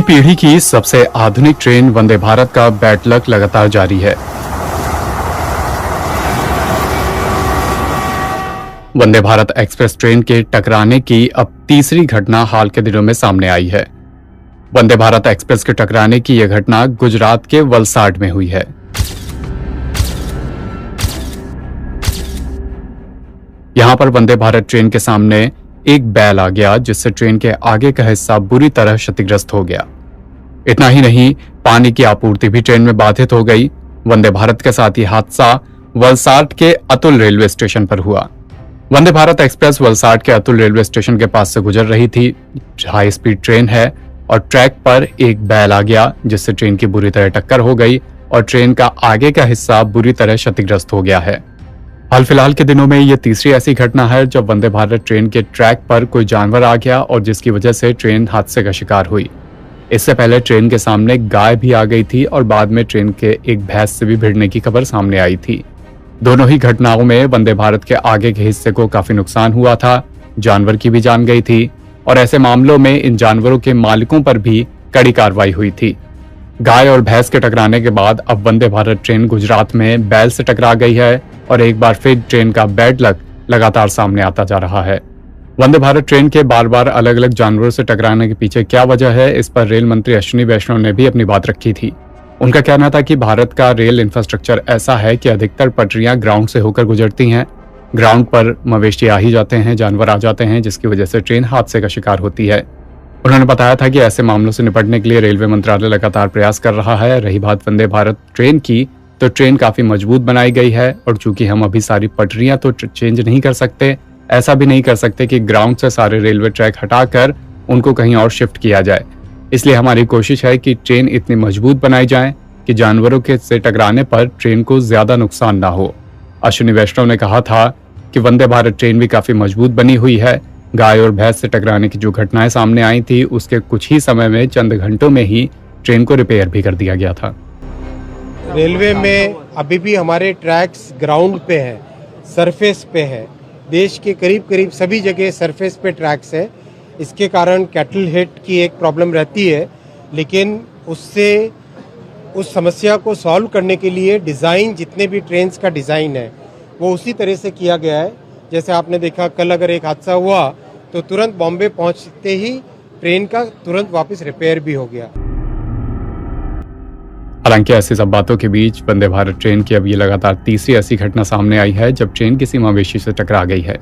पीढ़ी की सबसे आधुनिक ट्रेन वंदे भारत का बैड लक लगातार जारी है। वंदे भारत एक्सप्रेस ट्रेन के टकराने की अब तीसरी घटना हाल के दिनों में सामने आई है। वंदे भारत एक्सप्रेस के टकराने की यह घटना गुजरात के वलसाड में हुई है। यहां पर वंदे भारत ट्रेन के सामने एक बैल आ गया, जिससे ट्रेन के आगे का हिस्सा बुरी तरह क्षतिग्रस्त हो गया। इतना ही नहीं, पानी की आपूर्ति भी ट्रेन में बाधित हो गई। वंदे भारत के साथ ही हादसा वलसाड के अतुल रेलवे स्टेशन पर हुआ। वंदे भारत एक्सप्रेस वलसाड के अतुल रेलवे स्टेशन के पास से गुजर रही थी। हाई स्पीड ट्रेन है और ट्रैक पर एक बैल आ गया, जिससे ट्रेन की बुरी तरह टक्कर हो गई और ट्रेन का आगे का हिस्सा बुरी तरह क्षतिग्रस्त हो गया है। हाल फिलहाल के दिनों में यह तीसरी ऐसी घटना है जब वंदे भारत ट्रेन के ट्रैक पर कोई जानवर आ गया और जिसकी वजह से ट्रेन हादसे का शिकार हुई। इससे पहले ट्रेन के सामने गाय भी आ गई थी और बाद में ट्रेन के एक भैंस से भी भिड़ने की खबर सामने आई थी। दोनों ही घटनाओं में वंदे भारत के आगे के हिस्से को काफी नुकसान हुआ था, जानवर की भी जान गई थी और ऐसे मामलों में इन जानवरों के मालिकों पर भी कड़ी कार्रवाई हुई थी। गाय और भैंस के टकराने के बाद अब वंदे भारत ट्रेन गुजरात में बैल से टकरा गई है और एक बार फिर ट्रेन का बैड लक लगातार सामने आता जा रहा है। वंदे भारत ट्रेन के बार बार अलग अलग जानवरों से टकराने के पीछे क्या वजह है, इस पर रेल मंत्री अश्विनी वैष्णव ने भी अपनी बात रखी थी। उनका कहना था कि भारत का रेल इंफ्रास्ट्रक्चर ऐसा है कि अधिकतर पटरियां ग्राउंड से होकर गुजरती हैं। ग्राउंड पर मवेशी आ ही जाते हैं, जानवर आ जाते हैं, जिसकी वजह से ट्रेन हादसे का शिकार होती है। उन्होंने बताया था कि ऐसे मामलों से निपटने के लिए रेलवे मंत्रालय लगातार प्रयास कर रहा है। रही बात वंदे भारत ट्रेन की, तो ट्रेन काफी मजबूत बनाई गई है और चूंकि हम अभी सारी पटरियां तो चेंज नहीं कर सकते, ऐसा भी नहीं कर सकते कि ग्राउंड से सारे रेलवे ट्रैक हटाकर उनको कहीं और शिफ्ट किया जाए। इसलिए हमारी कोशिश है कि ट्रेन इतनी मजबूत बनाई जाए कि जानवरों के से टकराने पर ट्रेन को ज्यादा नुकसान ना हो। अश्विनी वैष्णव ने कहा था कि वंदे भारत ट्रेन भी काफी मजबूत बनी हुई है। गाय और भैंस से टकराने की जो घटनाएं सामने आई थी, उसके कुछ ही समय में, चंद घंटों में ही ट्रेन को रिपेयर भी कर दिया गया था। रेलवे में अभी भी हमारे ट्रैक्स ग्राउंड पे है, सरफेस पे है। देश के करीब करीब सभी जगह सरफेस पे ट्रैक्स है। इसके कारण कैटल हिट की एक प्रॉब्लम रहती है, लेकिन उससे उस समस्या को सॉल्व करने के लिए डिज़ाइन, जितने भी ट्रेन्स का डिज़ाइन है वो उसी तरह से किया गया है। जैसे आपने देखा, कल अगर एक हादसा हुआ तो तुरंत बॉम्बे पहुंचते ही ट्रेन का तुरंत वापस रिपेयर भी हो गया। हालांकि ऐसी सब बातों के बीच वंदे भारत ट्रेन की अब ये लगातार तीसरी ऐसी घटना सामने आई है जब ट्रेन किसी मवेशी से टकरा गई है।